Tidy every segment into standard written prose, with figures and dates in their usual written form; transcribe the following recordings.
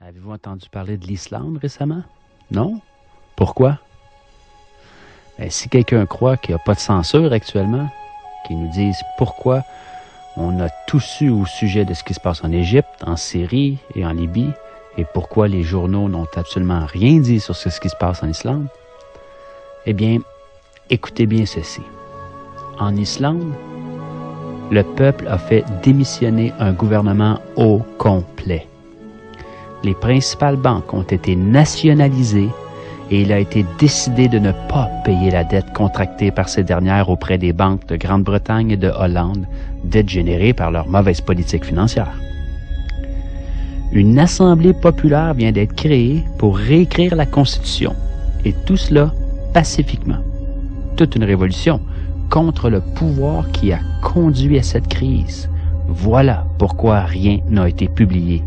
Avez-vous entendu parler de l'Islande récemment? Non? Pourquoi? Si quelqu'un croit qu'il n'y a pas de censure actuellement, qu'il nous dise pourquoi on a tout su au sujet de ce qui se passe en Égypte, en Syrie et en Libye, et pourquoi les journaux n'ont absolument rien dit sur ce qui se passe en Islande, eh bien, écoutez bien ceci. En Islande, le peuple a fait démissionner un gouvernement au complet. Les principales banques ont été nationalisées et il a été décidé de ne pas payer la dette contractée par ces dernières auprès des banques de Grande-Bretagne et de Hollande, dette générée par leur mauvaise politique financière. Une assemblée populaire vient d'être créée pour réécrire la Constitution, et tout cela pacifiquement. Toute une révolution contre le pouvoir qui a conduit à cette crise. Voilà pourquoi rien n'a été publié.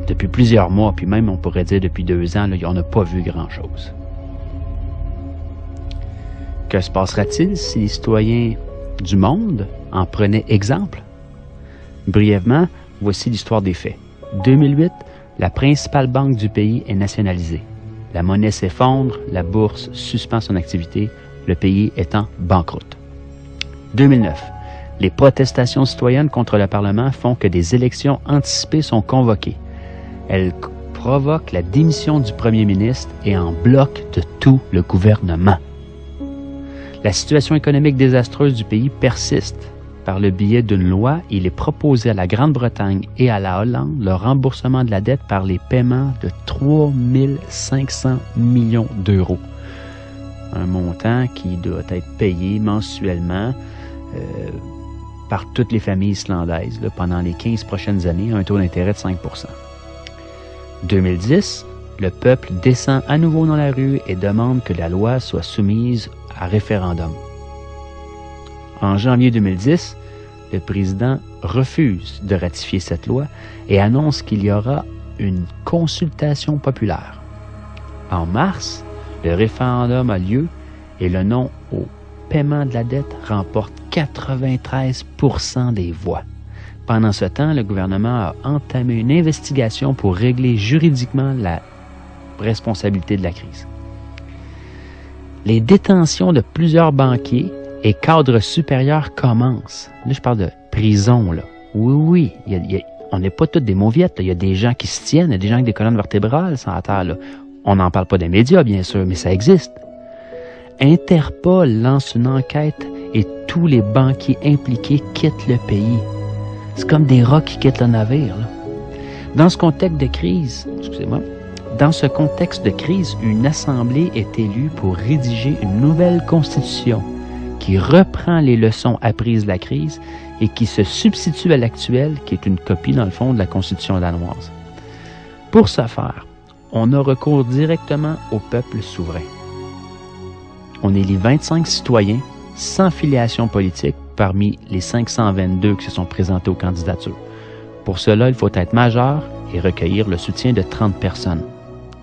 Depuis plusieurs mois, puis même on pourrait dire depuis 2 ans, là, on n'a pas vu grand-chose. Que se passera-t-il si les citoyens du monde en prenaient exemple? Brièvement, voici l'histoire des faits. 2008, la principale banque du pays est nationalisée. La monnaie s'effondre, la bourse suspend son activité, le pays étant banqueroute. 2009, les protestations citoyennes contre le Parlement font que des élections anticipées sont convoquées. Elles provoquent la démission du premier ministre et en bloquent de tout le gouvernement. La situation économique désastreuse du pays persiste. Par le biais d'une loi, il est proposé à la Grande-Bretagne et à la Hollande le remboursement de la dette par les paiements de 3 500 millions d'euros. Un montant qui doit être payé mensuellement par toutes les familles islandaises pendant les 15 prochaines années à un taux d'intérêt de 5 %. 2010, le peuple descend à nouveau dans la rue et demande que la loi soit soumise à référendum. En janvier 2010, le président refuse de ratifier cette loi et annonce qu'il y aura une consultation populaire. En mars, le référendum a lieu et le non au paiement de la dette remporte 93 % des voix. Pendant ce temps, le gouvernement a entamé une investigation pour régler juridiquement la responsabilité de la crise. Les détentions de plusieurs banquiers et cadres supérieurs commencent. Là, je parle de prison, là. Oui, on n'est pas tous des mauviettes. Il y a des gens qui se tiennent, il y a des gens avec des colonnes vertébrales sur la terre, là. On n'en parle pas des médias, bien sûr, mais ça existe. Interpol lance une enquête et tous les banquiers impliqués quittent le pays. C'est comme des rats qui quittent le navire, là. Dans ce contexte de crise, une assemblée est élue pour rédiger une nouvelle constitution qui reprend les leçons apprises de la crise et qui se substitue à l'actuelle, qui est une copie, dans le fond, de la constitution danoise. Pour ce faire, on a recours directement au peuple souverain. On élit 25 citoyens sans filiation politique parmi les 522 qui se sont présentés aux candidatures. Pour cela, il faut être majeur et recueillir le soutien de 30 personnes.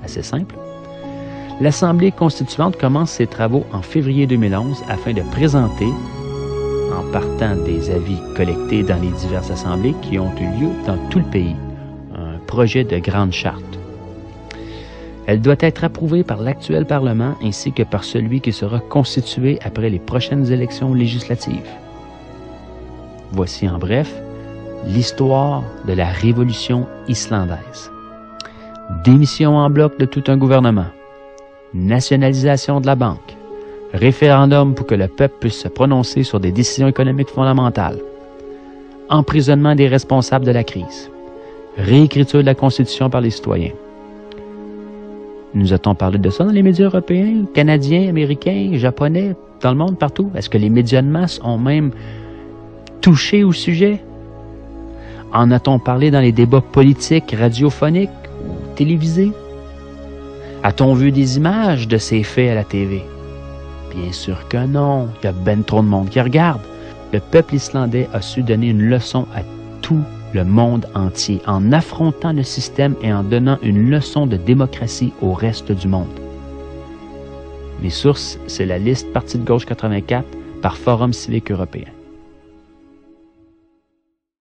Assez simple. L'Assemblée constituante commence ses travaux en février 2011 afin de présenter, en partant des avis collectés dans les diverses assemblées qui ont eu lieu dans tout le pays, un projet de grande charte. Elle doit être approuvée par l'actuel Parlement ainsi que par celui qui sera constitué après les prochaines élections législatives. Voici en bref l'histoire de la révolution islandaise. Démission en bloc de tout un gouvernement, nationalisation de la banque, référendum pour que le peuple puisse se prononcer sur des décisions économiques fondamentales, emprisonnement des responsables de la crise, réécriture de la Constitution par les citoyens. Nous a-t-on parlé de ça dans les médias européens, canadiens, américains, japonais, dans le monde, partout? Est-ce que les médias de masse ont même touché au sujet? En a-t-on parlé dans les débats politiques, radiophoniques ou télévisés? A-t-on vu des images de ces faits à la TV? Bien sûr que non. Il y a ben trop de monde qui regarde. Le peuple islandais a su donner une leçon à tout le monde entier en affrontant le système et en donnant une leçon de démocratie au reste du monde. Mes sources, c'est la liste Parti de gauche 84 par Forum civique européen.